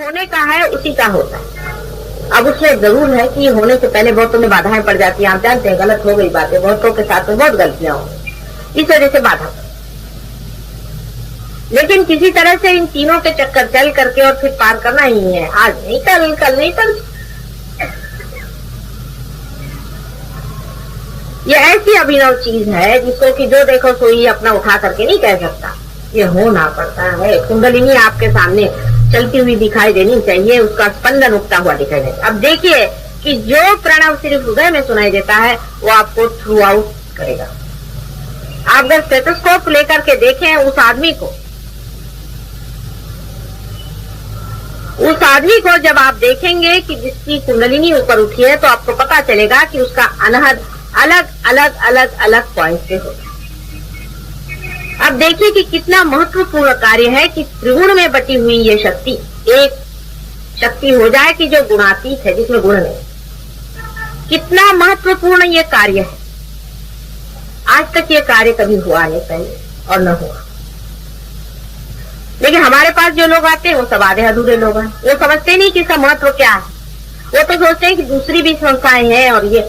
होने का है उसी का होता है। अब उसमें जरूर है कि होने से पहले बहुतों में बाधाएं पड़ जाती हैं। आप जानते हैं गलत हो गई बातें, बहुतों के साथ में बहुत गलतियां हो, इस वजह से बाधा। लेकिन किसी तरह से इन तीनों के चक्कर चल करके और फिर पार करना ही है। आज नहीं कल नहीं कल। ये ऐसी अभिनव चीज है जिसको कि जो देखो सोई अपना उठा करके नहीं कह सकता। ये होना पड़ता है। कुंडलिनी आपके सामने चलती हुई दिखाई देनी चाहिए, उसका स्पंदन उठता हुआ दिखाई देता। अब देखिए कि जो प्रणव सिर्फ हृदय में सुनाई देता है वो आपको थ्रू आउट करेगा। आप अगर स्टेथोस्कोप लेकर के देखें उस आदमी को जब आप देखेंगे कि जिसकी कुंडलिनी ऊपर उठी है तो आपको पता चलेगा कि उसका अनहद अलग अलग अलग अलग पॉइंट से होगा। अब देखिए कि कितना महत्वपूर्ण कार्य है कि त्रिगुण में बटी हुई ये शक्ति एक शक्ति हो जाए कि जो गुणातीत है, जिसमें गुण नहीं। कितना महत्वपूर्ण ये कार्य है। आज तक ये कार्य कभी हुआ नहीं पहले और न हुआ। लेकिन हमारे पास जो लोग आते हैं वो सब आधे अधूरे लोग हैं। वो समझते नहीं कि इसका महत्व क्या है। वो तो सोचते हैं कि दूसरी भी संस्थाएं हैं और ये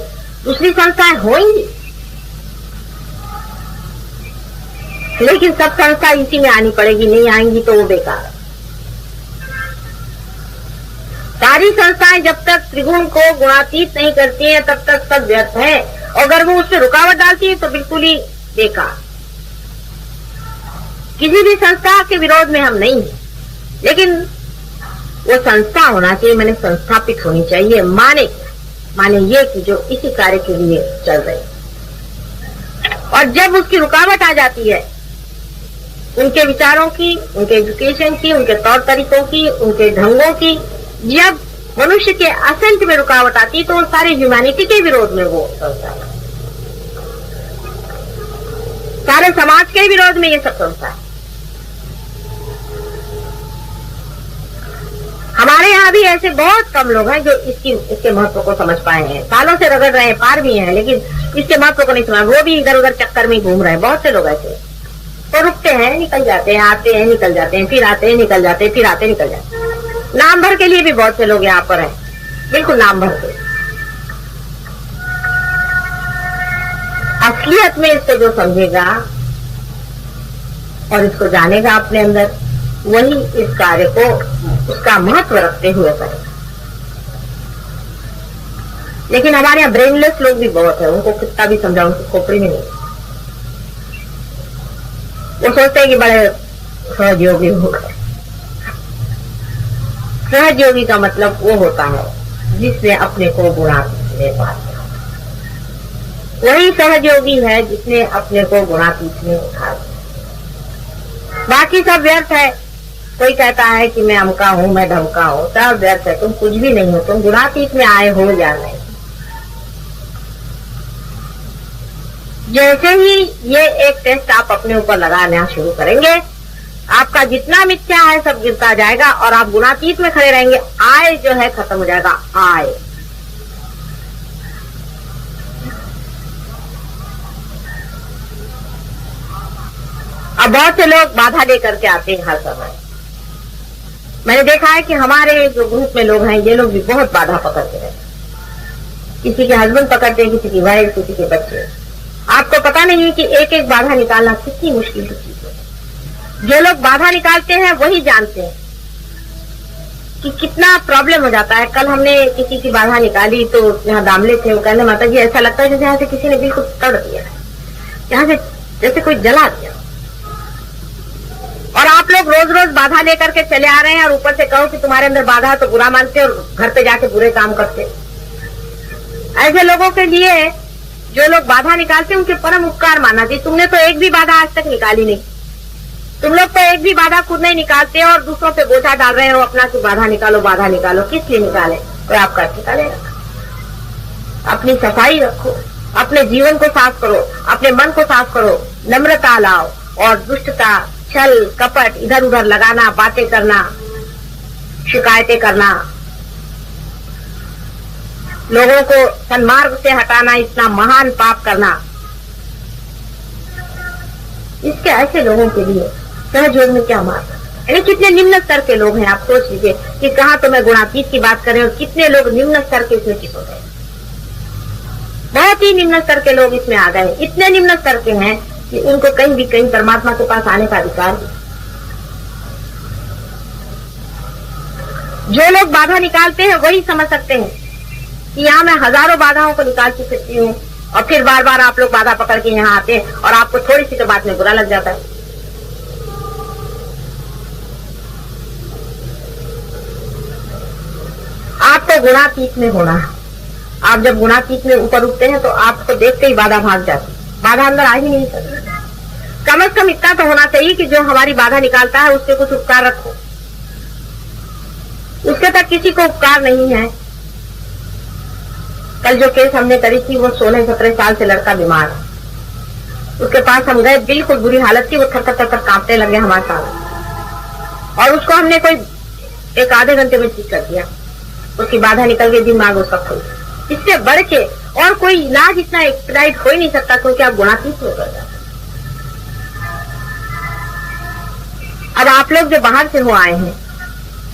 दूसरी संस्थाएं होंगी, लेकिन सब संस्था इसी में आनी पड़ेगी। नहीं आएंगी तो वो बेकार। सारी संस्थाएं जब तक त्रिगुण को गुणातीत नहीं करती हैं तब तक सब व्यर्थ है। और अगर वो उसमें रुकावट डालती है तो बिल्कुल ही बेकार। किसी भी संस्था के विरोध में हम नहीं हैं, लेकिन वो संस्था होना चाहिए, मैंने संस्थापित होनी चाहिए। माने ये कि जो इसी कार्य के लिए चल रही। और जब उसकी रुकावट आ जाती है उनके विचारों की, उनके एजुकेशन की, उनके तौर तरीकों की, उनके ढंगों की, जब मनुष्य के असेंट में रुकावट आती है तो वो सारे ह्यूमैनिटी के विरोध में वो संस्था है। सारे समाज के विरोध में ये सब संस्था है। हमारे यहाँ भी ऐसे बहुत कम लोग हैं जो इसके महत्व को समझ पाए हैं। सालों से रगड़ रहे हैं, पार भी हैं, लेकिन इसके महत्व को नहीं समझ। वो भी इधर उधर चक्कर में घूम रहे हैं। बहुत से लोग ऐसे तो रुकते हैं, निकल जाते हैं, आते हैं, निकल जाते हैं, फिर आते हैं, निकल जाते हैं, फिर आते निकल जाते हैं। नाम भर के लिए भी बहुत से लोग यहाँ पर हैं, बिल्कुल नाम भर के। असलियत में इसको जो समझेगा और इसको जानेगा अपने अंदर, वही इस कार्य को उसका महत्व रखते हुए करेगा। लेकिन हमारे यहाँ ब्रेनलेस लोग भी बहुत है। उनको कितना भी समझाओ उनकी खोपड़ी में नहीं। वो सोचते हैं कि बड़े सहयोगी हो गए। सहयोगी का मतलब वो होता है जिसने अपने को गुणातीत में पा लिया। वही सहयोगी है जिसने अपने को गुणातीत में उठा लिया। बाकी सब व्यर्थ है। कोई कहता है कि मैं अमका हूं, मैं ढमका हूं, सब व्यर्थ है। तुम कुछ भी नहीं हो। तुम गुणातीत में आए हो या नहीं। जैसे ही ये एक टेस्ट आप अपने ऊपर लगाना शुरू करेंगे, आपका जितना मिथ्या है सब गिरता जाएगा और आप गुणातीत में खड़े रहेंगे। आय जो है खत्म हो जाएगा। आय अब बहुत से लोग बाधा लेकर के आते हैं हर समय। मैंने देखा है कि हमारे जो ग्रुप में लोग हैं ये लोग भी बहुत बाधा पकड़ते हैं। किसी के हस्बैंड पकड़ते हैं, किसी की वाइफ, किसी के बच्चे। आपको पता नहीं है कि एक एक बाधा निकालना कितनी मुश्किल की चीज है। जो लोग बाधा निकालते हैं वही जानते हैं कि कितना प्रॉब्लम हो जाता है। कल हमने किसी की बाधा निकाली तो यहाँ दामले थे, वो कहने माता जी ऐसा लगता है जैसे यहाँ से किसी ने बिल्कुल तड़ दिया, यहाँ से जैसे कोई जला दिया। और आप लोग रोज रोज बाधा लेकर के चले आ रहे हैं और ऊपर से कहो कि तुम्हारे अंदर बाधा है तो बुरा मानते और घर पे जाके बुरे काम करते। ऐसे लोगों के लिए जो लोग बाधा निकालते उनके परम उपकार मानना चाहिए। तुमने तो एक भी बाधा आज तक निकाली नहीं। तुम लोग तो एक भी बाधा खुद नहीं निकालते और दूसरों पे बोझा डाल रहे हो अपना कि बाधा निकालो, बाधा निकालो। किस लिए निकाले? कोई आपका निकालेगा। अपनी सफाई रखो, अपने जीवन को साफ करो, अपने मन को साफ करो, नम्रता लाओ और दुष्टता, छल कपट, इधर उधर लगाना, बातें करना, शिकायतें करना, लोगों को सन्मार्ग से हटाना, इतना महान पाप करना, इसके ऐसे लोगों के लिए सहयोग में क्या मार सकता है? यानी कितने निम्न स्तर के लोग हैं। आप सोच लीजिए कि कहाँ तो मैं गुणातीत की बात कर रहे और कितने लोग निम्न स्तर के इसमें चित हो गए। बहुत ही निम्न स्तर के लोग इसमें आ गए, इतने निम्न स्तर के हैं कि उनको कहीं भी कहीं परमात्मा के पास आने का अधिकार नहीं। जो लोग बाधा निकालते हैं वही समझ सकते हैं कि यहाँ मैं हजारों बाधाओं को निकाल चुकी हूँ, और फिर बार बार आप लोग बाधा पकड़ के यहाँ आते हैं और आपको थोड़ी सी तो बात में बुरा लग जाता है। आपको गुणातीत में होना है। आप जब गुणातीत में ऊपर उठते हैं तो आपको देखते ही बाधा भाग जाती, बाधा अंदर आ ही नहीं सकती। कम से कम इतना तो होना चाहिए कि जो हमारी बाधा निकालता है उससे कुछ उपकार रखो। उसके तक किसी को उपकार नहीं है। कल जो केस हमने करी थी, वो 16-17 साल से लड़का बीमार है, उसके पास हम गए, बिल्कुल बुरी हालत थी, वो थर थर कांपने लगे हमारे साथ, और उसको हमने कोई 1-आधे घंटे में ठीक कर दिया। उसकी बाधा निकल गई, दिमाग उसका खुल। इससे बढ़ के और कोई इलाज इतना एक्सपेडाइट हो ही नहीं सकता, क्योंकि आप गुणातीत हो कर जाते। अब आप लोग जो बाहर से हो आए हैं,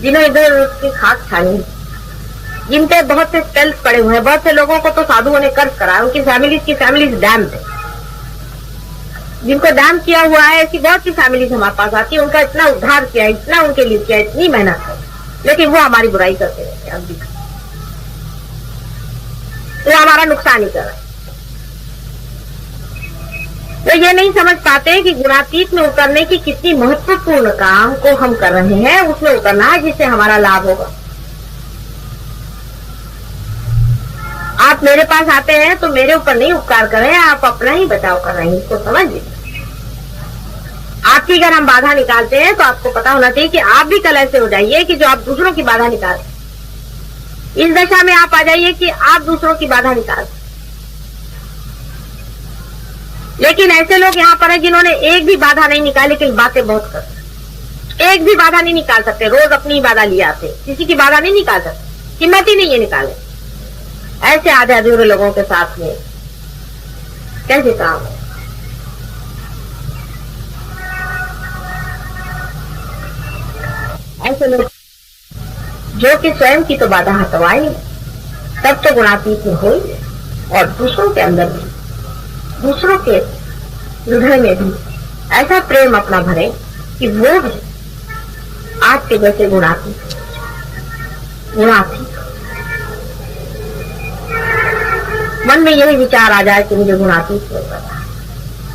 जिन्होंने इधर उसकी खाक छानी, जिन पे बहुत से स्पेल्स पड़े हुए हैं, बहुत से लोगों को तो साधुओं ने कर्ज करा, उनकी फैमिलीज डैम थे, जिनको डैम किया हुआ है, ऐसी बहुत सी फैमिलीज हमारे पास आती है। उनका इतना उद्धार किया, इतना उनके लिए किया, इतनी मेहनत है, लेकिन वो हमारी बुराई करते रहते हैं। अब भी वो हमारा नुकसान ही कर रहे हैं। तो ये नहीं समझ पाते कि गुणातीत में उतरने की कितनी महत्वपूर्ण काम को हम कर रहे हैं, उसमें उतरना है जिससे हमारा लाभ होगा। आप मेरे पास आते हैं तो मेरे ऊपर नहीं उपकार कर रहे हैं, आप अपना ही बचाव कर रहे हैं, इसको समझ लीजिए। आपकी अगर हम बाधा निकालते हैं तो आपको पता होना चाहिए कि आप भी कल ऐसे हो जाइए कि जो आप दूसरों की बाधा निकालते, इस दशा में आप आ जाइए कि आप दूसरों की बाधा निकालते। लेकिन ऐसे लोग यहाँ पर हैं जिन्होंने एक भी बाधा नहीं निकाली, लेकिन बातें बहुत करते। एक भी बाधा नहीं निकाल सकते, रोज अपनी ही बाधा लिए आते, किसी की बाधा नहीं निकाल सकते, हिम्मत ही नहीं है निकाले। ऐसे आधे अधूरे लोगों के साथ में कैसे काम है? ऐसे लोग जो कि स्वयं की तो बाधा हटवाए, तब तो गुणातीत में हो, और दूसरों के अंदर भी, दूसरों के हृदय में भी ऐसा प्रेम अपना भरे कि वो भी आपके जैसे गुणातीत मन में यही विचार आ जाए कि मुझे गुणातीत होता है।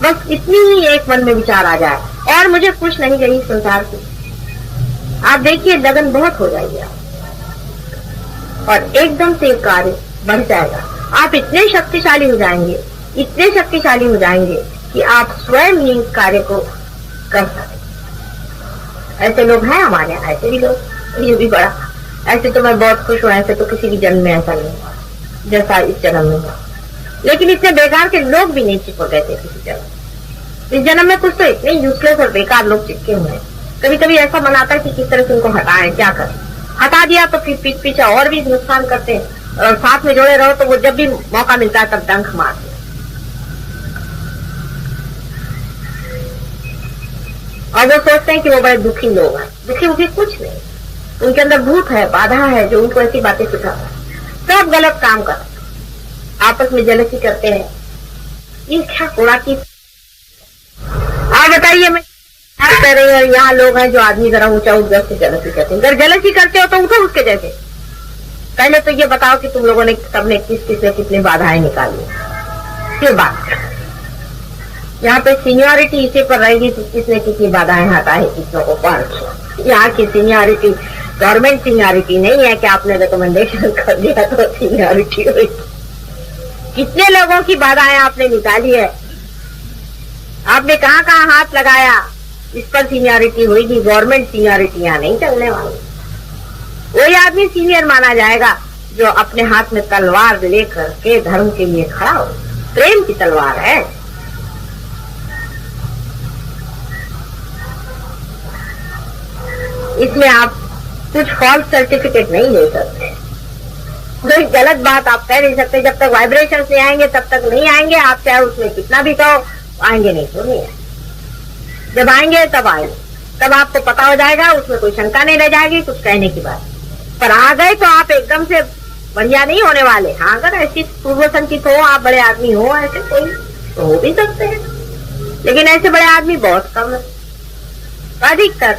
बस इतनी ही एक मन में विचार आ जाए, और मुझे कुछ नहीं चाहिए संसार की। आप देखिए लगन बहुत हो जाएगी आप, और एकदम से कार्य बढ़ जाएगा। आप इतने शक्तिशाली हो जाएंगे, इतने शक्तिशाली हो जाएंगे कि आप स्वयं ही इस कार्य को कर सकते। ऐसे लोग हैं हमारे यहाँ, ऐसे भी लोग, ये भी बड़ा। ऐसे तो मैं बहुत खुश हूँ, ऐसे तो किसी भी जन्म में ऐसा नहीं हुआ जैसा इस जन्म में हुआ। लेकिन इतने बेकार के लोग भी नहीं चिपक गए थे किसी जन्म। इस जन्म में कुछ तो इतने यूजलेस और बेकार लोग चिपके हुए हैं। कभी कभी ऐसा मन आता है कि किस तरह से उनको हटाएं, क्या करें। हटा दिया तो फिर पीछे पीछे और भी नुकसान करते हैं, और साथ में जोड़े रहो तो वो जब भी मौका मिलता है तब डंक मारते हैं। और वो सोचते हैं कि वो बड़े दुखी लोग हैं। दुखी उखी कुछ नहीं, उनके अंदर भूत है, बाधा है जो उनको ऐसी बातें सिखाता है। सब गलत काम कर, आपस में जलसी करते हैं। ये क्या गुणातीत? आप बताइए, मैं कह रही हूँ यहाँ लोग हैं जो आदमी जरा ऊंचा उठ गए से जलसी करते हैं। अगर जलसी करते हो तो उठो उसके जैसे। पहले तो ये बताओ कि तुम लोगों ने सबने कितनी बाधाएं निकाली, फिर बात। यहाँ पे सीनियरिटी इसी पर रहेगी कि किसने कितनी बाधाएं हटाई, किसनों को पार। यहाँ की सीनियरिटी गवर्नमेंट सीनियरिटी नहीं है कि आपने रिकमेंडेशन कर दिया तो सीनियरिटी हुई। कितने लोगों की बाधाएं आपने निकाली है, आपने कहाँ कहाँ हाथ लगाया, इस पर सीनियरिटी हुई थी। गवर्नमेंट सीनियरिटी यहाँ नहीं चलने वाली। वही आदमी सीनियर माना जाएगा जो अपने हाथ में तलवार लेकर के धर्म के लिए खड़ा हो। प्रेम की तलवार है। इसमें आप कुछ फॉल्स सर्टिफिकेट नहीं ले सकते, कोई गलत बात आप कह नहीं सकते। जब तक वाइब्रेशन नहीं आएंगे तब तक नहीं आएंगे। आप चाहे उसमें कितना भी कहो, आएंगे नहीं तो नहीं आएंगे। जब आएंगे तब आएंगे। तब आपको पता हो जाएगा, उसमें कोई शंका नहीं रह जाएगी कुछ कहने की बात। पर आ गए तो आप एकदम से बढ़िया नहीं होने वाले। हाँ, अगर ऐसी पूर्व संचित हो, आप बड़े आदमी हो, ऐसे कोई तो हो भी सकते हैं, लेकिन ऐसे बड़े आदमी बहुत कम है। अधिकतर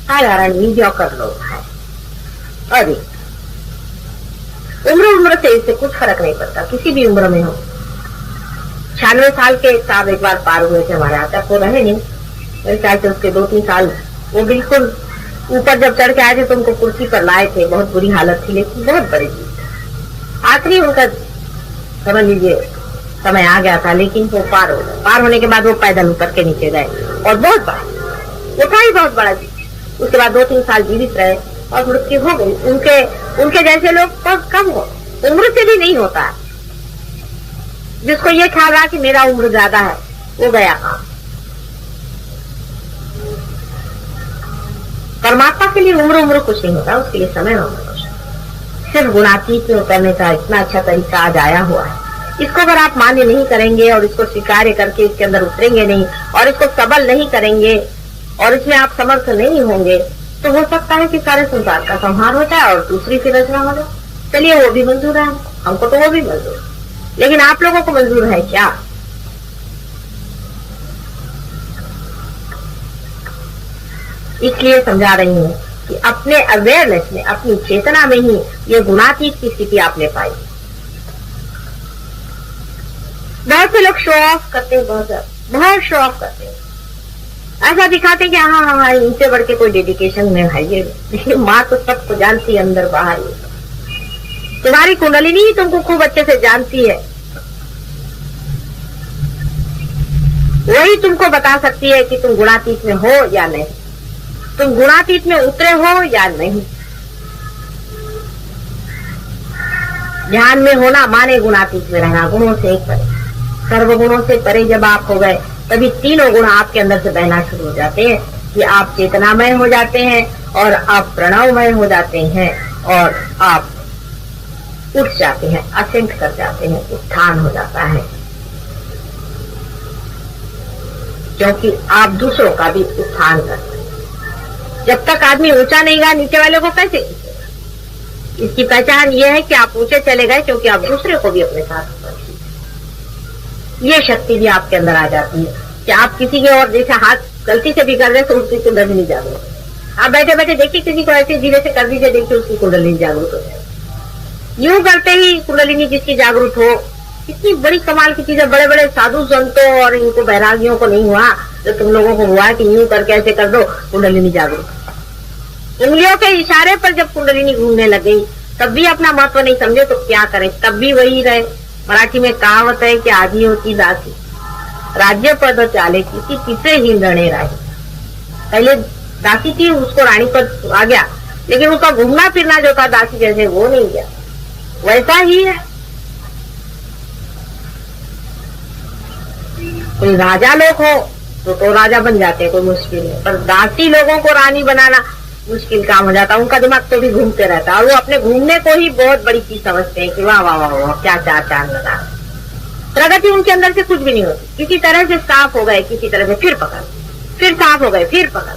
साधारण मीडियोकर लोग हैं। अधिक उम्र से इससे कुछ फर्क नहीं पड़ता, किसी भी उम्र में हो। 96 साल के साहब एक बार पार हुए थे हमारे यहाँ तक, वो रहे नहीं मेरे ख्याल से उसके 2-3 साल। वो बिल्कुल ऊपर जब चढ़ के आए थे तो उनको कुर्सी पर लाए थे, बहुत बुरी हालत थी, लेकिन बहुत बड़ी चीज। आखिरी उनका समझ लीजिए समय आ गया था, लेकिन वो पार हो गए। पार होने के बाद वो पैदल उतर के नीचे गए और बहुत बड़ा, वो था ही बहुत बड़ा चीज। उसके बाद 2-3 साल जीवित रहे और मृत्यु हो गई। उनके जैसे लोग बहुत कम हो, उम्र से भी नहीं होता। जिसको ये ख्याल रहा कि मेरा उम्र ज्यादा है, वो गया काम। परमात्मा के लिए उम्र कुछ नहीं होता, उसके लिए समय होता है। सिर्फ गुणातीत में उतरने का इतना अच्छा तरीका आज आया हुआ है। इसको अगर आप मान्य नहीं करेंगे और इसको स्वीकार करके इसके अंदर उतरेंगे नहीं और इसको सबल नहीं करेंगे और इसमें आप समर्थ नहीं होंगे, तो हो सकता है कि सारे संसार का संहार हो जाए और दूसरी सी रचना हो जाए। चलिए, वो भी मंजूर है हमको, तो वो भी मंजूर, लेकिन आप लोगों को मंजूर है क्या? इसलिए समझा रही हूँ कि अपने अवेयरनेस में, अपनी चेतना में ही ये गुणातीत की स्थिति आपने पाई। बहुत से लोग शो ऑफ करते हैं, बहुत शो ऑफ करते हैं, ऐसा दिखाते हैं कि हाँ इनसे बढ़ के कोई डेडिकेशन में है ये। माँ तो सबको जानती है अंदर बाहर। तुम्हारी कुंडलिनी ही तुमको खूब अच्छे से जानती है, वही तुमको बता सकती है कि तुम गुणातीत में हो या नहीं, तुम गुणातीत में उतरे हो या नहीं। ध्यान में होना माने गुणातीत में रहना, गुणों से एक परे, सर्वगुणों से परे जब आप हो गए, तभी तीनों गुण आपके अंदर से बहना शुरू हो जाते हैं कि आप चेतनामय हो जाते हैं और आप प्रणवमय हो जाते हैं और आप उठ जाते हैं, असेंट कर जाते हैं, उत्थान हो जाता है। क्योंकि आप दूसरों का भी उत्थान करते हैं। जब तक आदमी ऊंचा नहीं गया, नीचे वाले को कैसे खींचेगा? इसकी पहचान ये है कि आप ऊंचे चले गए क्योंकि आप दूसरे को भी अपने साथ ये शक्ति भी आपके अंदर आ जाती है कि आप किसी के और जैसे हाथ गलती से भी कर रहे तो उसकी कुंडलिनी जागरूक। आप बैठे बैठे देखिए किसी को ऐसे धीरे से कर दीजिए, देखिए उसकी कुंडलिनी जागरूक हो जाए। यूं करते ही कुंडलिनी जिसकी जागरूक हो, इतनी बड़ी कमाल की चीज है। बड़े बड़े साधु संतों और इनको बैरागियों को नहीं हुआ जो तुम लोगों को हुआ कि यूं करके ऐसे कर दो कुंडलिनी जागरूक। उंगलियों के इशारे पर जब कुंडलिनी घूमने लग गई तब भी अपना महत्व नहीं समझे तो क्या करें, तब भी वही रहे। मराठी में कहावत है कि आधी होती दासी, राज्य पद चाले किसी पिछे ही लड़े राही। पहले दासी थी, उसको रानी पद आ गया, लेकिन उसका घूमना फिरना जो था दासी जैसे वो नहीं गया, वैसा ही है। कोई राजा लोग हो तो राजा बन जाते हैं, कोई मुश्किल है, पर दासी लोगों को रानी बनाना मुश्किल काम हो जाता है। उनका दिमाग तो भी घूमते रहता है और वो अपने घूमने को ही बहुत बड़ी चीज समझते हैं कि वाह वाह वाह वाह क्या चार चांद लगा। प्रगति उनके अंदर से कुछ भी नहीं होती। किसी तरह से साफ हो गए, किसी तरह से फिर पकड़, फिर साफ हो गए, फिर पकड़,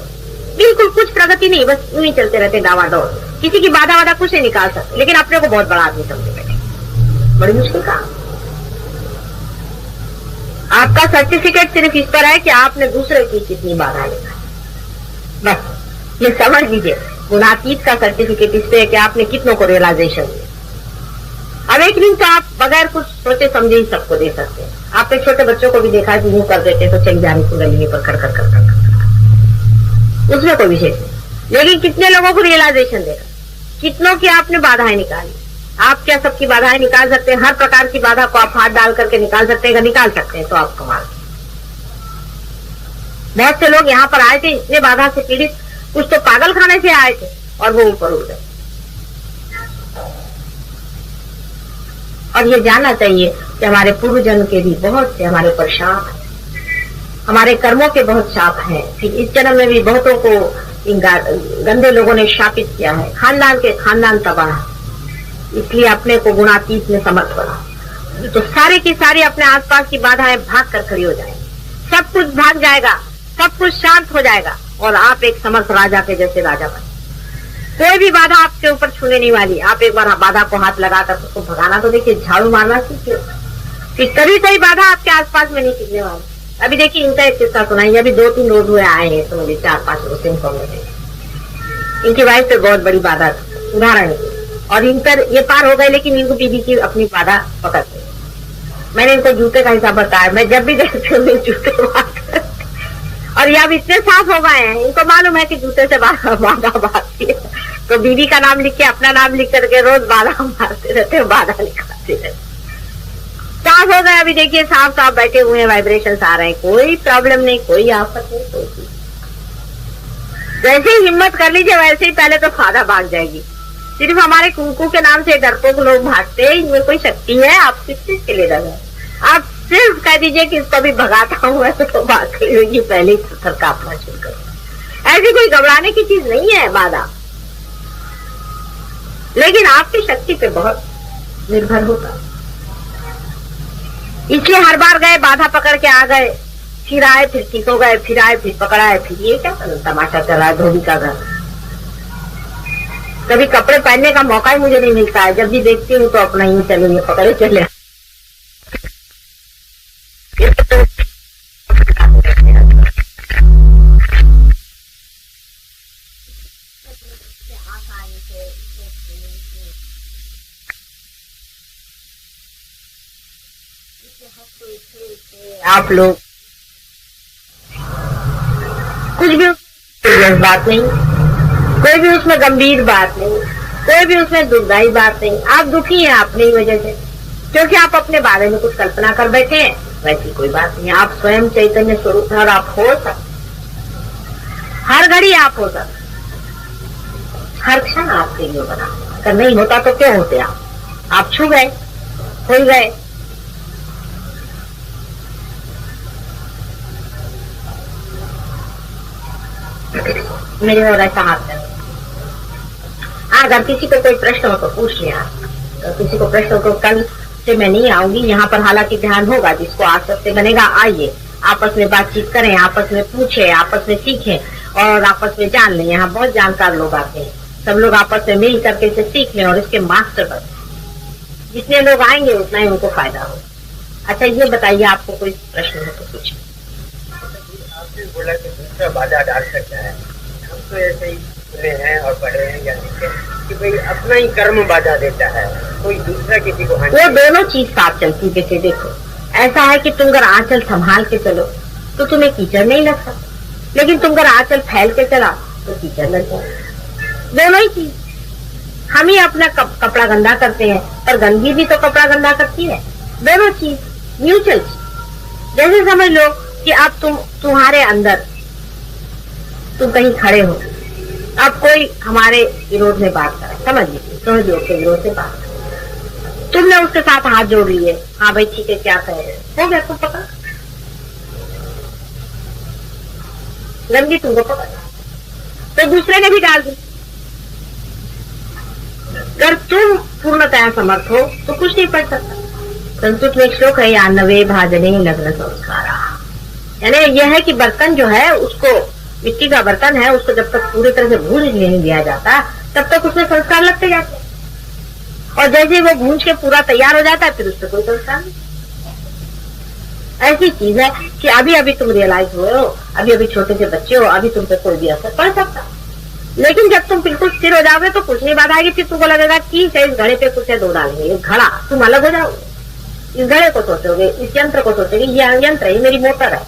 बिल्कुल कुछ प्रगति नहीं, बस यूं चलते रहते डावाडोल। किसी की बाधा वादा कुछ नहीं निकाल सकते, लेकिन अपने को बहुत बड़ा आदमी समझे बैठे, बड़ी मुश्किल काम। आपका सर्टिफिकेट सिर्फ इस पर है कि आपने दूसरे की कितनी बाधा लिखा, बस ये समझ लीजिए। गुणातीत का सर्टिफिकेट इस पे है कि आपने कितनों को रियलाइजेशन दिया। अब एक दिन तो आप बगैर कुछ सोचे समझे ही सबको दे सकते हैं। आपने छोटे बच्चों को भी देखा कि यूं कर देते तो चली जानी कुंडलिनी पर खड़ खड़ कर, उसमें कोई विशेष नहीं। लेकिन कितने लोगों को रियलाइजेशन देगा, कितनों की आपने बाधाएं निकाली। आप क्या सबकी बाधाएं निकाल सकते हैं? हर प्रकार की बाधा को आप हाथ डाल करके निकाल सकते हैं, निकाल सकते हैं तो आप कमाल। बहुत से लोग यहाँ पर आए थे इतने बाधा से पीड़ित, कुछ तो पागल खाने से आए थे और वो ऊपर उड़ गए। और ये जानना चाहिए कि हमारे पूर्व जन्म के भी बहुत से हमारे ऊपर शाप है, हमारे कर्मों के बहुत शाप हैं। फिर इस जन्म में भी बहुतों को इन गंदे लोगों ने शापित किया है, खानदान के खानदान तबाह है। इसलिए अपने को गुणातीत में समर्थ बना तो सारे की सारी अपने आसपास की बाधाएं भाग कर खड़ी हो जाएंगी, सब कुछ भाग जाएगा, सब कुछ शांत हो जाएगा और आप एक समर्थ राजा के जैसे राजा बने। कोई भी बाधा आपके ऊपर छूने नहीं वाली। आप एक बार बाधा को हाथ लगाकर उसको भगाना तो देखिए, झाड़ू मारना सीखिए, कि कभी कोई बाधा आपके आसपास में नहीं टिकने वाली। अभी देखिए, इनका एक किस्सा सुनाइए। अभी 2-3 रोज हुए आए हैं, तो मुझे 4-5 रोज से इन्फॉर्मेशन। इनकी वाइफ पे बहुत बड़ी बाधा थी, उदाहरण, और इन पर ये पार हो गए, लेकिन इनको बीबी की अपनी बाधा पकड़ गई। मैंने इनको जूते का हिसाब बताया। मैं जब भी देखती हूँ जूते और ये अब इतने साफ हो गए हैं, इनको मालूम है कि जूते से बाधा बांधती है, तो बीवी का नाम लिख के, अपना नाम लिख करके रोज बाधा मारते रहते हैं, बाधा निकालते रहते। साफ हो गए। अभी देखिए, साफ साफ बैठे हुए हैं, वाइब्रेशन आ रहे हैं, कोई प्रॉब्लम नहीं, कोई आफत नहीं, कोई चीज। जैसे ही हिम्मत कर लीजिए, वैसे ही पहले तो बाधा भाग जाएगी। सिर्फ हमारे कुकू के नाम से डरपोक लोग भागते हैं, इनमें कोई शक्ति है? आप किस चीज के लिए डर रहे? आप सिर्फ कह दीजिए कि इसको भी भगाता हूँ, ऐसे तो बात करेगी, पहले ही पत्थर काटना शुरू करो। ऐसी कोई घबराने की चीज नहीं है बाधा, लेकिन आपकी शक्ति पे बहुत निर्भर होता। इसलिए हर बार गए, बाधा पकड़ के आ गए, फिर आए, फिर ठीक हो गए, फिर आए, फिर पकड़ाए, फिर ये क्या तमाशा चल रहा है धोबी का घर। कभी कपड़े पहनने का मौका ही मुझे नहीं मिलता है। जब भी देखती हूँ तो अपना ही चलेंगे, पकड़े चले। आप लोग कुछ भी बात नहीं, कोई भी उसमें गंभीर बात नहीं, कोई भी उसमें दुखदायी बात नहीं। आप दुखी हैं अपनी वजह से, क्योंकि आप अपने बारे में कुछ कल्पना कर बैठे हैं। वैसी कोई बात नहीं, आप स्वयं चैतन्य स्वरूप हैं और आप हो सकते, हर घड़ी आप हो सकते, हर क्षण आपके लिए बना। अगर नहीं होता तो क्यों होते आप छू गए, खुल गए। मेरे और ऐसा हाथ है। अगर किसी को कोई प्रश्न हो तो पूछ लिया, तो किसी को प्रश्न हो तो कल से मैं नहीं आऊंगी यहाँ पर, हालांकि ध्यान होगा, जिसको आ सकते बनेगा आइए, आपस में बातचीत करें, आपस में पूछे, आपस में सीखें और आपस में जान लें। यहाँ बहुत जानकार लोग आते हैं, सब लोग आपस में मिल करके इसे सीख लें और इसके मास्टर बने। जितने लोग आएंगे उतना ही उनको फायदा हो। अच्छा, ये बताइए, आपको कोई प्रश्न हो तो पूछिए। आपने बोला कि दूसरा बाधा डाल सकता है, हम तो ऐसे ही सुने हैं और पढ़े हैं या लिखे कि भाई अपना ही कर्म बाधा देता है, कोई दूसरा किसी को वो दोनों चीज साथ चलती। जैसे देखो, ऐसा है कि तुम अगर आंचल संभाल के चलो तो तुम्हें कीचड़ नहीं लग सकता, लेकिन तुम अगर आंचल फैल के चला तो कीचड़ लग जाए। दोनों ही चीज। हम ही अपना कपड़ा गंदा करते हैं, पर गंदगी भी तो कपड़ा गंदा करती है। दोनों चीज म्यूचुअल चीज। जैसे समझ लो कि अब तुम्हारे अंदर, तुम कहीं खड़े हो, अब कोई हमारे विरोध में बात करे, समझ लीजिए, समझ लो के विरोध में बात करे, तुमने उसके साथ हाथ जोड़ लिए, हाँ भाई ठीक है, क्या कह रहे हो गया, तुम पकड़, गंदगी तुमको पकड़, तो दूसरे ने भी डाल दी। अगर तुम पूर्णतया समर्थ हो तो कुछ नहीं पढ़ सकता। संस्कृत में एक श्लोक है, या नवे भाजने लग्न संस्कारा, यानी यह है कि बर्तन जो है, उसको, मिट्टी का बर्तन है, उसको जब तक पूरी तरह से भून नहीं दिया जाता तब तक उसमें संस्कार लगते जाते हैं, और जैसे वो भूंज के पूरा तैयार हो जाता है फिर उससे कोई संस्कार नहीं। ऐसी चीज है कि अभी अभी तुम रियलाइज हुए हो, अभी अभी छोटे से बच्चे हो, अभी तुम पे कोई भी असर पड़ सकता, लेकिन जब तुम बिल्कुल स्थिर हो जाओगे तो कुछ नहीं बात आएगी। फिर तुमको लगेगा कि इस घड़े पे कुछ है, दो डालेंगे, ये घड़ा, तुम अलग हो जाओगे। इस घड़े को सोचोगे, इस यंत्र को सोचोगे, ये यंत्र है, ये मेरी मोटर है,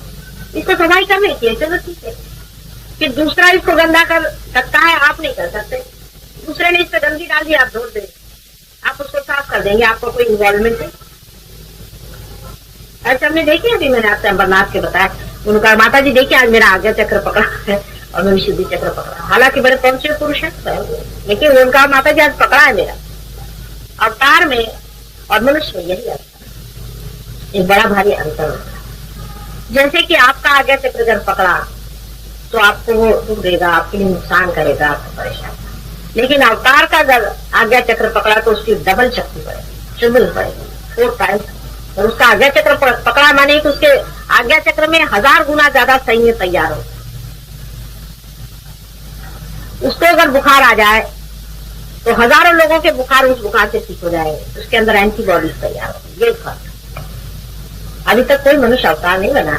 इसको सफाई करनी चाहिए, चलो ठीक है। कि दूसरा इसको गंदा कर सकता है, आप नहीं कर सकते। दूसरे ने इस पे गंदगी डाल दी, आप धो देंगे, आप उसको साफ कर देंगे, आपका कोई इन्वॉल्वमेंट है। ऐसे हमने देखिए, अभी मैंने आपसे अमरनाथ के बताया, उनका माता जी देखिए आज मेरा आज्ञा चक्र पकड़ा है और मैं विशुद्धि चक्र पकड़ा, हालांकि बड़े पहुंचे पुरुष है, लेकिन उनका माता जी आज पकड़ा है मेरा अवतार में और मनुष्य में। यही अंतर, एक बड़ा भारी अंतर होता है। जैसे कि आपका आज्ञा चक्र अगर पकड़ा तो आपको वो दुख देगा, आपके लिए नुकसान करेगा, आपको परेशान, लेकिन अवतार का अगर आज्ञा चक्र पकड़ा तो उसकी डबल शक्ति पड़ेगी, ट्रिपल पड़ेगी, 4 टाइम्स। और उसका आज्ञा चक्र पकड़ा माने कि उसके आज्ञा चक्र में 1000 गुना ज्यादा सैन्य तैयार हो। उसको अगर बुखार आ जाए तो हजारों लोगों के बुखार उस बुखार से ठीक हो जाएंगे, उसके अंदर एंटीबॉडीज तैयार होंगे। ये फर्क। अभी तक कोई मनुष्य अवतार नहीं बना,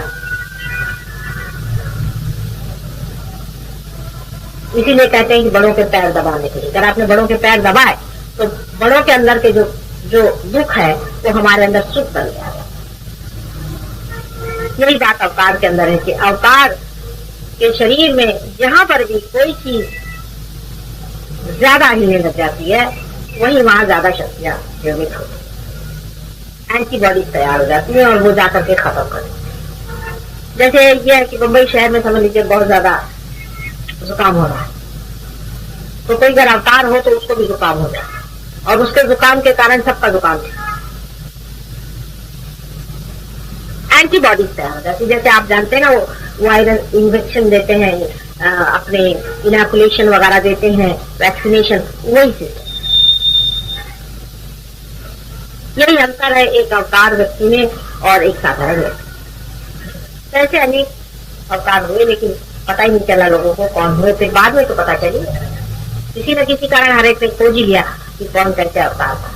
इसीलिए कहते हैं कि बड़ों के पैर दबाने के लिए। अगर आपने बड़ों के पैर दबाए तो बड़ों के अंदर के जो दुख है वो हमारे अंदर सुख बन जाएगा। यही बात अवतार के अंदर है कि अवतार के शरीर में जहां पर भी कोई चीज ज्यादा हिलने लग जाती है वहीं वहां ज्यादा शक्तियां निर्मित होती है, एंटीबॉडीज तैयार हो जाती है और वो जाकर के खत्म कर। जैसे ये है कि मुंबई शहर में समझ लीजिए बहुत ज्यादा जुकाम हो रहा है, तो कोई अगर अवतार हो तो उसको भी जुकाम हो जाए और उसके जुकाम के कारण सबका जुकाम एंटीबॉडीज तैयार हो जाती। जैसे आप जानते हैं ना वो वायरल इंजेक्शन देते हैं, अपने इनोकुलेशन वगैरह देते हैं, वैक्सीनेशन, वही से यही अंतर है एक अवतार व्यक्ति में और एक साधारण व्यक्ति। ऐसे अनेक अवतार हुए लेकिन पता ही नहीं चला लोगों को कौन हुए, फिर बाद में तो पता चली किसी न किसी कारण हर एक ने खोज ही लिया कि कौन कैसे अवतार था।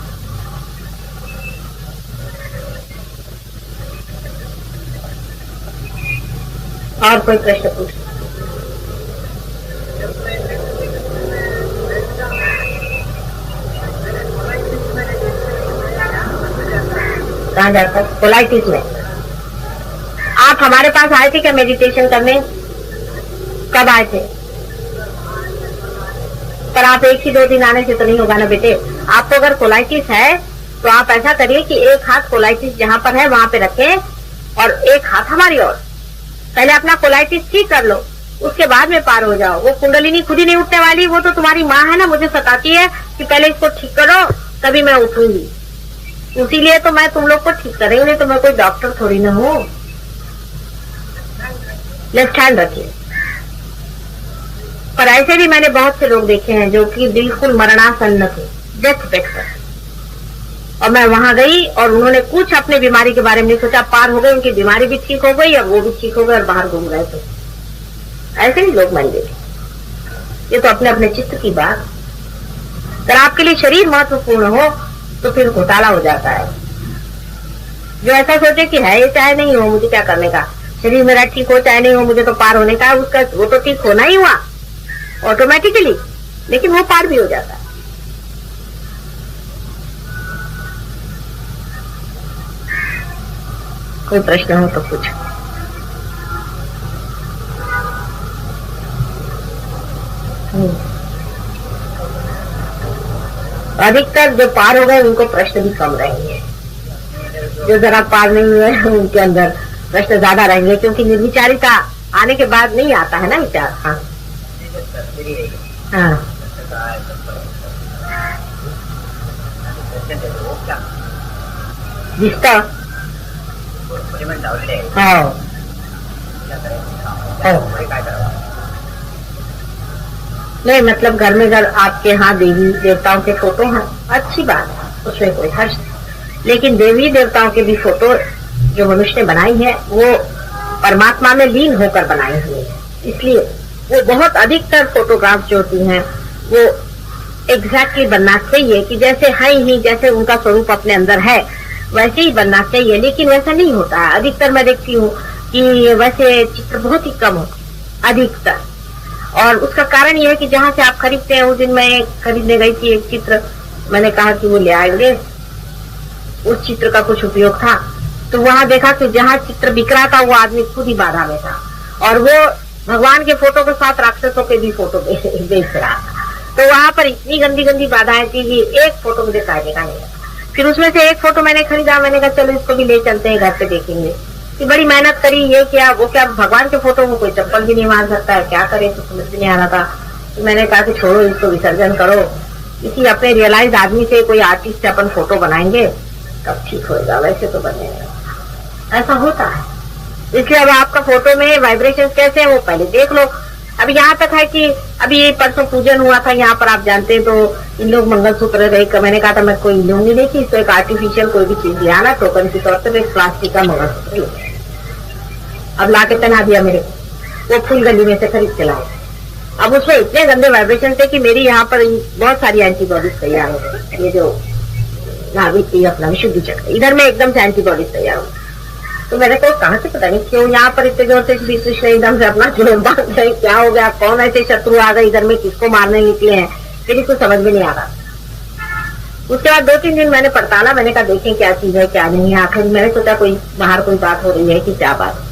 और कोई प्रश्न पूछ? कहाँ जाता? कोलाइटिस में। आप हमारे पास आए थे क्या मेडिटेशन करने? कब आए थे? पर आप एक ही 2 दिन आने से तो नहीं होगा ना बेटे। आपको अगर कोलाइटिस है तो आप ऐसा करिए कि एक हाथ कोलाइटिस जहां पर है वहां पे रखें और एक हाथ हमारी ओर। पहले अपना कोलाइटिस ठीक कर लो, उसके बाद में पार हो जाओ। वो कुंडलिनी खुद ही नहीं उठने वाली, वो तो तुम्हारी माँ है ना, मुझे सताती है कि पहले इसको ठीक करो तभी मैं उठूंगी। इसीलिए तो मैं तुम लोग को ठीक कर रही हूँ, नहीं तो मैं कोई डॉक्टर थोड़ी ना हूँ। लेफ्ट हैंड रखिए। पर ऐसे भी मैंने बहुत से लोग देखे हैं जो कि बिल्कुल मरणासन्न थे, डेथ बेड पर, और मैं वहां गई और उन्होंने कुछ अपने बीमारी के बारे में नहीं सोचा, पार हो गए, उनकी बीमारी भी ठीक हो गई और वो भी ठीक हो गए और बाहर घूम रहे थे। ऐसे ही लोग मान देखे। ये तो अपने अपने चित्त की बात। अगर आपके लिए शरीर महत्वपूर्ण हो तो फिर घोटाला हो जाता है। जो ऐसा सोचे कि है ये चाहे नहीं हो, मुझे क्या करने का, शरीर मेरा ठीक हो चाहे नहीं हो, मुझे तो पार होने का, उसका वो तो ठीक होना ही हुआ ऑटोमेटिकली, लेकिन वो पार भी हो जाता है। कोई प्रश्न हो तो पूछो। अधिकतर जो पार हो गए उनको प्रश्न भी कम रहेंगे, जो जरा पार नहीं हुए उनके अंदर प्रश्न ज्यादा रहेंगे, क्योंकि निर्विचारिता आने के बाद नहीं आता है ना विचार। हाँ हाँ जिसका नहीं, मतलब घर में अगर आपके यहाँ देवी देवताओं के फोटो हैं, अच्छी बात है, उसमें कोई हर्ष नहीं। लेकिन देवी देवताओं के भी फोटो जो मनुष्य ने बनाई है वो परमात्मा में लीन होकर बनाई हुई है, इसलिए वो बहुत अधिकतर फोटोग्राफ जो होती हैं वो एग्जैक्टली बनना चाहिए कि जैसे है ही, जैसे उनका स्वरूप अपने अंदर है वैसे ही बनना चाहिए। लेकिन वैसा नहीं होता है। अधिकतर मैं देखती हूँ कि वैसे चित्र बहुत ही कम होते अधिकतर, और उसका कारण यह है कि जहाँ से आप खरीदते हैं, उस दिन मैं खरीदने गई थी एक चित्र, मैंने कहा कि वो ले आएंगे, उस चित्र का कुछ उपयोग था, तो वहां देखा कि जहाँ चित्र बिक रहा था वो आदमी खुद ही बाधा में था और वो भगवान के फोटो के साथ राक्षसों के भी फोटो बेच रहा था। तो वहां पर इतनी गंदी गंदी बाधाएं थी कि एक फोटो मुझे कायदे का नहीं। फिर उसमें से एक फोटो मैंने खरीदा, मैंने कहा चलो इसको भी ले चलते हैं, घर पे देखेंगे। कि बड़ी मेहनत करी, ये क्या वो क्या, भगवान के फोटो में कोई चप्पल भी नहीं मार सकता है, क्या करे, तो समझ नहीं आ रहा था। तो मैंने कहा कि छोड़ो इसको, विसर्जन करो, किसी अपने रियलाइज आदमी से, कोई आर्टिस्ट से अपन फोटो बनाएंगे तब ठीक होगा, वैसे तो बनेगा। ऐसा होता है। इसलिए अब आपका फोटो में वाइब्रेशन कैसे है वो पहले देख लो। अब यहाँ तक है कि अभी ये परसों पूजन हुआ था यहाँ पर, आप जानते हैं, तो इन लोग मंगलसूत्र रहे, मैंने कहा था मैं कोई लूंगी नहीं थी, तो एक आर्टिफिशियल कोई भी चीज ले आना टोकन के तौर पर, एक प्लास्टिक का मंगलसूत्र ले, अब ला के पहना दिया मेरे को। वो फूल गली में से खरीद के लाए अब उसमें इतने गंदे वाइब्रेशन थे कि मेरी यहाँ पर बहुत सारी एंटीबॉडीज तैयार हो गई। ये जो नाभिक की अपना विशुद्धि चक्र, इधर में एकदम से एंटीबॉडीज तैयार हो गई। तो मेरे को कहाँ से पता नहीं क्यों यहाँ पर इतने जोर से श्री कृष्ण एकदम से अपना जुलूम बांध गए, क्या हो गया, कौन ऐसे शत्रु आ गए इधर में, किसको मारने निकले हैं, फिर कुछ समझ में नहीं आ रहा। उसके बाद 2-3 दिन मैंने पड़ताला, मैंने कहा देखें क्या चीज है क्या नहीं है। आखिर मैंने सोचा कोई बाहर कोई बात हो रही है कि क्या बात।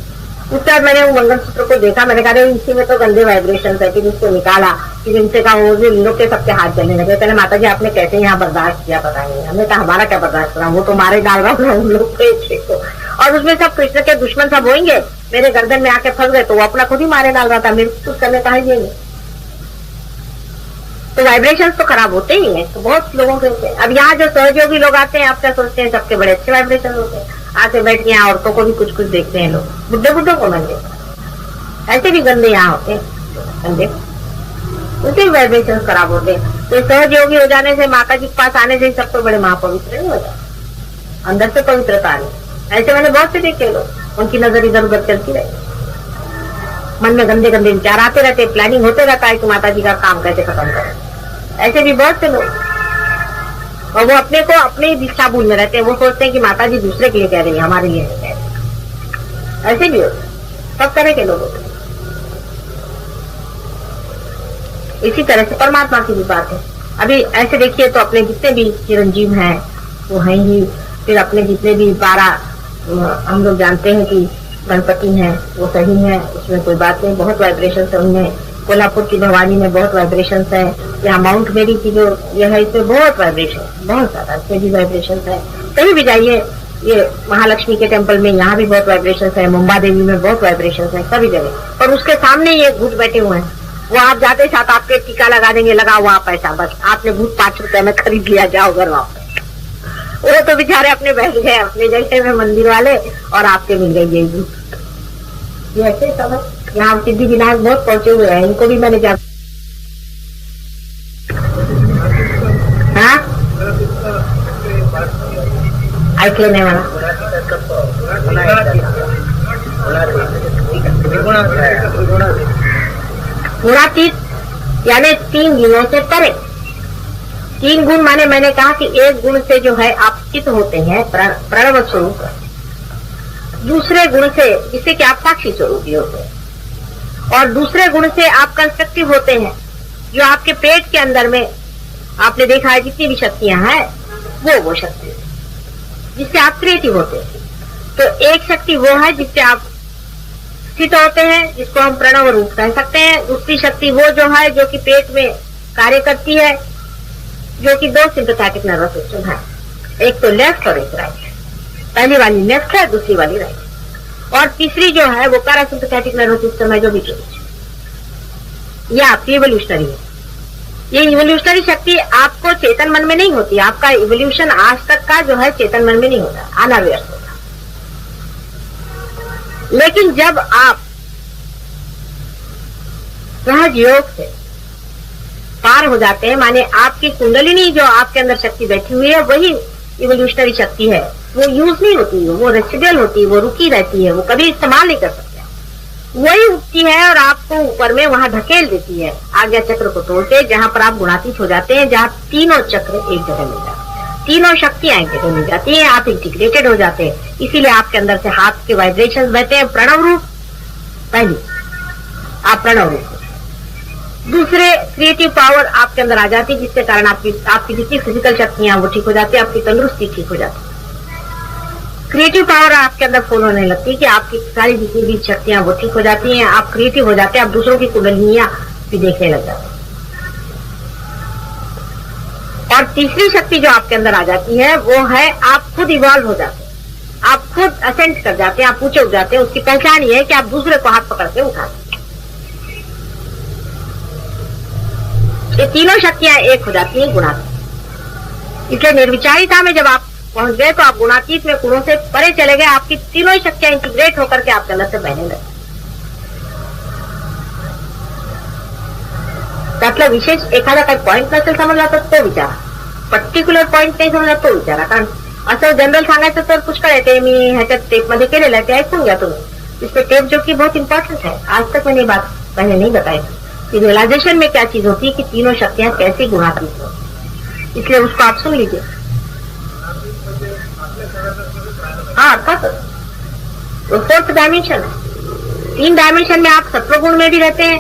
उसके बाद मैंने वो मंगलसूत्र को देखा, मैंने कहा इसी में तो गंदे वाइब्रेशन है। फिर उसको निकाला, फिर इनसे कहा वो जो इन लोग के सबके हाथ जलने लगे। पहले माता जी आपने कैसे यहाँ बर्दाश्त किया पता नहीं। हमने कहा हमारा क्या बर्दाश्त करा, वो तो मारे डाल रहा हूँ उन लोग को। और उसमें सब कृष्ण के दुश्मन सब होंगे, मेरे गर्दन में आके फंस गए तो वो अपना खुद ही मारे डाल रहा था, मेरे को कुछ करने का ही नहीं। तो वाइब्रेशंस तो खराब होते ही हैं, तो बहुत लोगों के होते हैं। अब यहाँ जो सहयोगी लोग आते हैं, आप क्या सोचते हैं सबके बड़े अच्छे वाइब्रेशन होते हैं। आके बैठ के यहाँ औरतों को भी कुछ कुछ देखते हैं लोग, बुड्ढे बुड्ढों को मैं देखता, ऐसे भी गंदे यहाँ होते हैं गंदे, उनके वाइब्रेशन खराब होते हैं। तो सहयोगी हो जाने से, माता जी के पास आने से सबको बड़े महापवित्र नहीं हो जाते, अंदर से पवित्रता नहीं। ऐसे मैंने बहुत से देखे लोग, उनकी नजर इधर उधर चलती रही, मन में गंदे गंदे विचार आते रहते, प्लानिंग होते रहता है कि माता जी का काम कैसे खत्म करें। ऐसे भी बहुत से लोग, और वो अपने को अपने ही दिशा भूल में रहते हैं। वो सोचते हैं कि माता जी दूसरे के लिए कह रही है, हमारे लिए नहीं कह रही। ऐसे भी होते, सब तरह के लोग होते। इसी तरह से परमात्मा की भी बात है। अभी ऐसे देखिए तो अपने जितने भी चिरंजीव हैं वो हैं ही, फिर अपने जितने भी 12 हम लोग जानते हैं कि गणपति हैं वो सही है, उसमें कोई बात नहीं, बहुत वाइब्रेशन है उनमें। कोल्हापुर की भवानी में बहुत वाइब्रेशन है, यहाँ माउंट मेरी की जो यह है इसमें बहुत वाइब्रेशन, बहुत ज्यादा इसमें भी वाइब्रेशन है। कहीं भी जाइए, ये महालक्ष्मी के टेम्पल में यहाँ भी बहुत वाइब्रेशन है, मुंबा देवी में बहुत वाइब्रेशन है, सभी जगह। और उसके सामने ये भूत बैठे हुए हैं, वो आप जाते साथ आपके टीका लगा देंगे, लगा हुआ पैसा, बस आपने भूत 5 रुपए में खरीद लिया, जाओ घर वापस। वो तो बेचारे अपने बैठ गए अपने जगह में मंदिर वाले, और आपके मिल गई यही भूत। ये ऐसे समझ, यहाँ सिद्धि विनायक बहुत पहुंचे हुए हैं, इनको भी मैंने जान। हाँ ऐकले नहीं वाला गुणातीत यानी 3 गुणों से परे। 3 गुण माने मैंने कहा कि एक गुण से जो है आप चित्त होते हैं प्रणव स्वरूप, दूसरे गुण से जिससे कि आप साक्षी स्वरूप भी होते हैं, और दूसरे गुण से आप कंस्ट्रक्टिव होते हैं, जो आपके पेट के अंदर में आपने देखा है जितनी भी शक्तियां हैं वो शक्ति जिससे आप क्रिएटिव होते हैं। तो एक शक्ति वो है जिससे आप स्थित होते हैं, जिसको हम प्रणव रूप कह सकते हैं। दूसरी शक्ति वो जो है जो कि पेट में कार्य करती है, जो कि 2 सिंपैथेटिक नर्वस सिस्टम है, एक तो लेफ्ट और एक राइट। पहली वाली लेफ्ट है, दूसरी वाली राइट, और तीसरी जो है वो पैरासिम्पैथेटिक नर्वस सिस्टम है जो बीच में। ये आपकी इवोल्यूशनरी है। ये इवोल्यूशनरी शक्ति आपको चेतन मन में नहीं होती, आपका इवोल्यूशन आज तक का जो है चेतन मन में नहीं होता, अनअवेयर होता। लेकिन जब आप सहज योग से पार हो जाते हैं, माने आपकी कुंडलिनी जो आपके अंदर शक्ति बैठी हुई है वही इवोल्यूशनरी शक्ति है, वो यूज नहीं होती है, वो रेसिडुअल होती है, वो रुकी रहती है, वो कभी इस्तेमाल नहीं कर सकते। वही उठती है और आपको ऊपर में वहां धकेल देती है आज्ञा चक्र को तोड़ते, जहां पर आप गुणातीत हो जाते हैं, जहां तीनों चक्र एक जगह मिल जाते हैं, तीनों शक्तियां एक जगह मिल जाती हैं, आप इंटीग्रेटेड हो जाते हैं। इसीलिए आपके अंदर से हाथ के वाइब्रेशन बहते हैं प्रणव रूप। पहली आप प्रणव रूप, दूसरे क्रिएटिव पावर आपके अंदर आ जाती है, जिसके कारण आपकी जितनी फिजिकल शक्तियां वो ठीक हो जाती है, आपकी तंदुरुस्ती ठीक हो जाती है। क्रिएटिव पावर आपके अंदर फॉल होने लगती है कि आपकी सारी जितनी भी शक्तियां वो ठीक हो जाती हैं, आप क्रिएटिव हो जाते हैं, आप दूसरों की कुंडलियां भी देखने लग जाते हैं। और तीसरी शक्ति जो आपके अंदर आ जाती है वो है आप खुद इवॉल्व हो जाते हैं, आप खुद असेंट कर जाते हैं, आप ऊंचे उठ जाते हैं। उसकी पहचान ये है कि आप दूसरे को हाथ पकड़ के उठाते हैं। ये तीनों शक्तियां एक हो जाती हैं गुणातीत। इसलिए निर्विचारिता में जब आप पहुंच गए तो आप गुणातीत में गुणों से परे चले गए, आपकी तीनों ही शक्तियां इंटीग्रेट होकर के आपके अंदर से बहने लगे। त्यातला विशेष एखादा काही पॉइंट नसेल समजला तर तो विचारा, पर्टिक्युलर पॉइंट नाही समजला तो विचारा, कारण असं जनरल सांगायचं तर पुष्कळ आहे, ते मी ह्याच्यात टेप मध्ये केलेलं आहे, ते ऐकून घ्या तुम्ही। इसमें टेप जो कि बहुत इंपॉर्टेंट है, आज तक मैंने बात पहले नहीं बताई, कि रियलाइजेशन में क्या चीज होती है कि तीनों शक्तियां कैसे गुणातीत हो, इसलिए उसको आप सुन लीजिए। हाँ अर्थात वो फोर्थ डायमेंशन है। 3 डायमेंशन में आप सत्वगुण में भी रहते हैं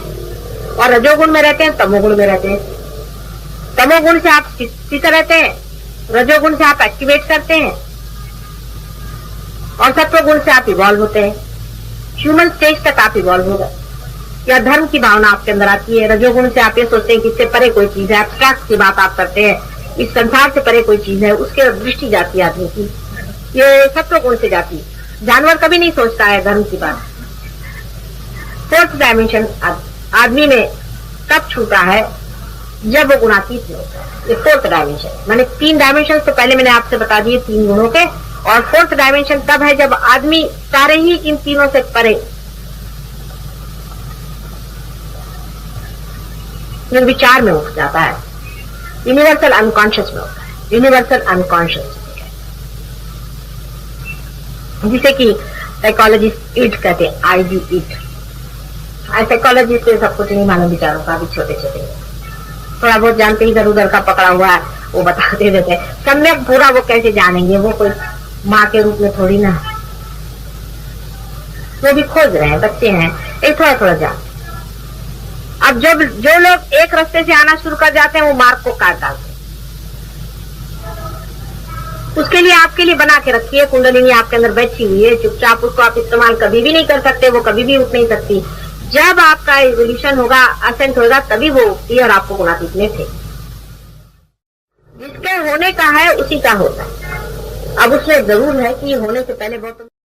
और रजोगुण में रहते हैं, तमोगुण में रहते हैं। तमोगुण से आप स्थित रहते हैं, रजोगुण से आप एक्टिवेट करते हैं और सत्वगुण से आप इवॉल्व होते हैं। ह्यूमन स्टेज तक आप इवॉल्व हो गए, या धर्म की भावना आपके अंदर आती है। रजोगुण से आप ये सोचते हैं कि इससे परे कोई चीज है, एब्स्ट्रैक्ट की बात आप करते हैं, इस संसार से परे कोई चीज है, उसके दृष्टि जाती है आदमी की। ये सत्वगुण से जाती है। जानवर कभी नहीं सोचता है धर्म की बात। फोर्थ डायमेंशन आदमी में तब छूता है जब वो गुणातीत होता है। ये फोर्थ डायमेंशन माने 3 डायमेंशन तो पहले मैंने आपसे बता दिए 3 गुणों के, और फोर्थ डायमेंशन तब है जब आदमी सारे ही इन तीनों से परे निर्विचार में उठ जाता है, यूनिवर्सल अनकॉन्शियस में होता है। यूनिवर्सल अनकॉन्शियस जिसे कि साइकोलॉजिस्ट इट कहते हैं, आईडी इट। साइकोलॉजिस्ट को सब कुछ नहीं मालूम विचारों का, भी छोटे छोटे थोड़ा बहुत जानते, इधर उधर का पकड़ा हुआ है वो बताते रहते हैं। सम्यक पूरा वो कैसे जानेंगे, वो कोई माँ के रूप में थोड़ी ना, वो भी खोज रहे हैं, बच्चे हैं, एक थोड़ा थोड़ा जान। अब जब जो लोग एक रास्ते से आना शुरू कर जाते हैं वो मार्ग को काट डालते हैं। उसके लिए आपके लिए बना के रखी है कुंडलिनी, आपके अंदर बैठी हुई है, चुपचाप उसको आप इस्तेमाल कभी भी नहीं कर सकते, वो कभी भी उठ नहीं सकती। जब आपका इवोल्यूशन होगा, असेंट होगा, तभी वो उठती है और आपको गुणातीत में थे। जिसके होने का है उसी का होता है। अब उसमें जरूर है कि होने से पहले बहुत